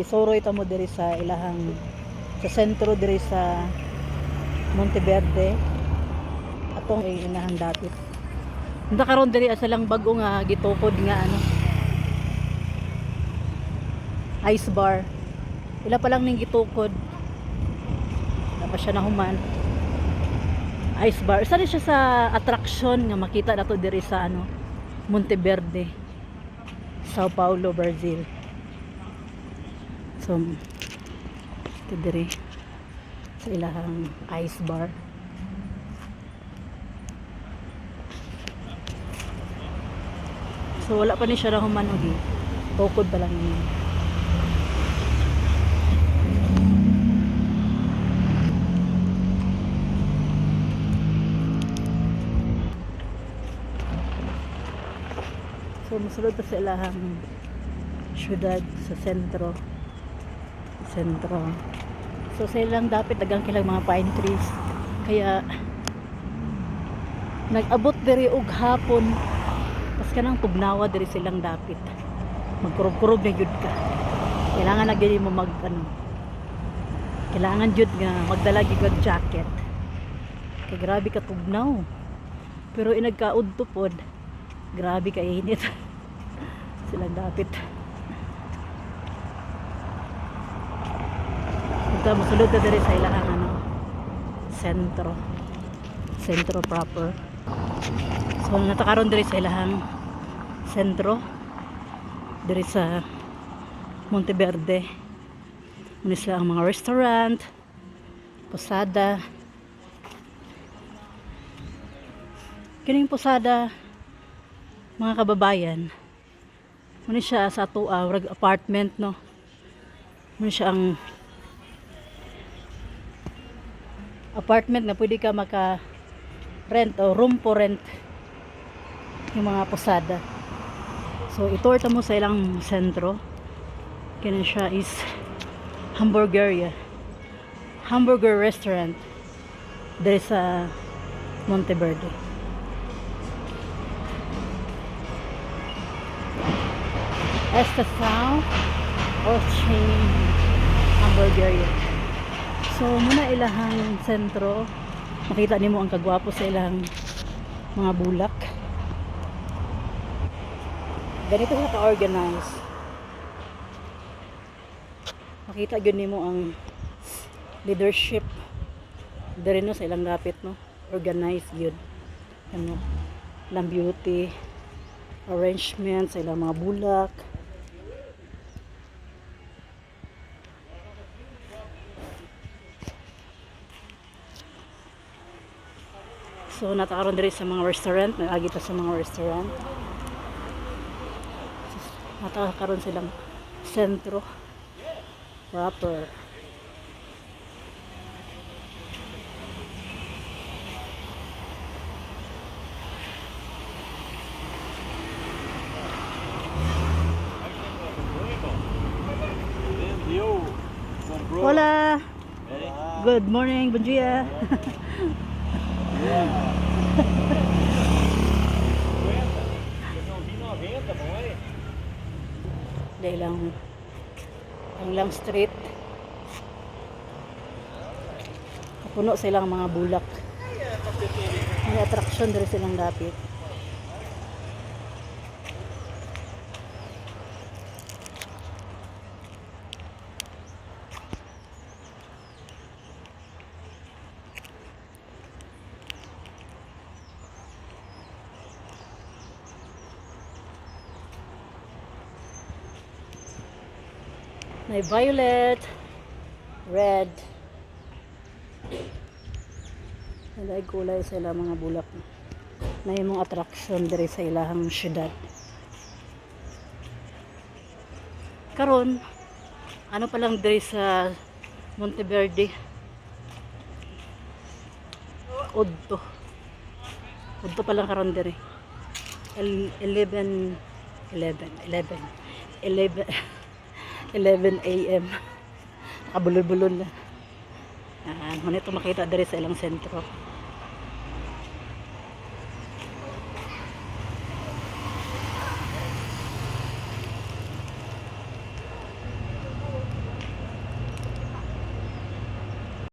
Isuroy ta mo diri sa ilahang sa sentro diri sa Monteverde. Atong ilahang dapit. Nda karon diri asa lang bag-o nga gitukod nga ano. Ice bar. Ila pa lang ning gitukod. Wala pa siya nahuman. Ice bar. Isa rin siya sa attraction nga makita nato diri sa ano, Monteverde, Sao Paulo, Brazil. So, ito diri sa ilahang ice bar. So, wala pa ni siya nahuman ugi. Tukod pa lang yun. So, musulod pa sa ilahang syudad sa sentro. So, sa ilang dapat dagang kilang mga pine trees. Kaya, nag-abot diri og hapon. Pas ka nang tugnawa diri silang dapit. Magkurog-kurog na yun ka. Kailangan na gini mo kailangan yun nga magdala gigag jacket. Kaya grabe ka tugnaw. Pero inagkaod to pod. Grabe ka init. Silang dapit. Ito, masulod na diri sa ilang ano, sentro proper. So natakaron diri sa ilang sentro diri sa Monteverde. Muna sila ang mga restaurant, posada. Kining posada, mga kababayan, muna siya sa ato apartment, no. Muna siya ang apartment na pwede ka maka rent o room for rent yung mga posada. So itour ta mo sa ilang sentro. Kaya siya is hamburger restaurant diri sa Monteverde. Estação Chain Hamburgeria. So muna ilahang sentro, makita nimo ang kagwapo sa ilang mga bulak. Ganito siya ka-organize. Makita gyud nimo ang leadership diri no sa ilang dapit, no. Organize gyud. Ano, ilang beauty arrangement sa ilang mga bulak. So natakaroon diri sa mga restaurant, nagagi ta sa mga restaurant. Natakaroon silang sentro proper. Hola. Good morning, bom dia. Dahil lang street kapuno silang mga bulak. May attraction diri silang dapit. May violet, red. May kulay sa ilang mga bulak. May mga attraction diri sa ilahang syudad. Karon, ano pa lang diri sa Monteverde? Udto pa lang karon diri. 11 a.m. Nakabulol-bulol na. Manito makita diri sa ilang sentro.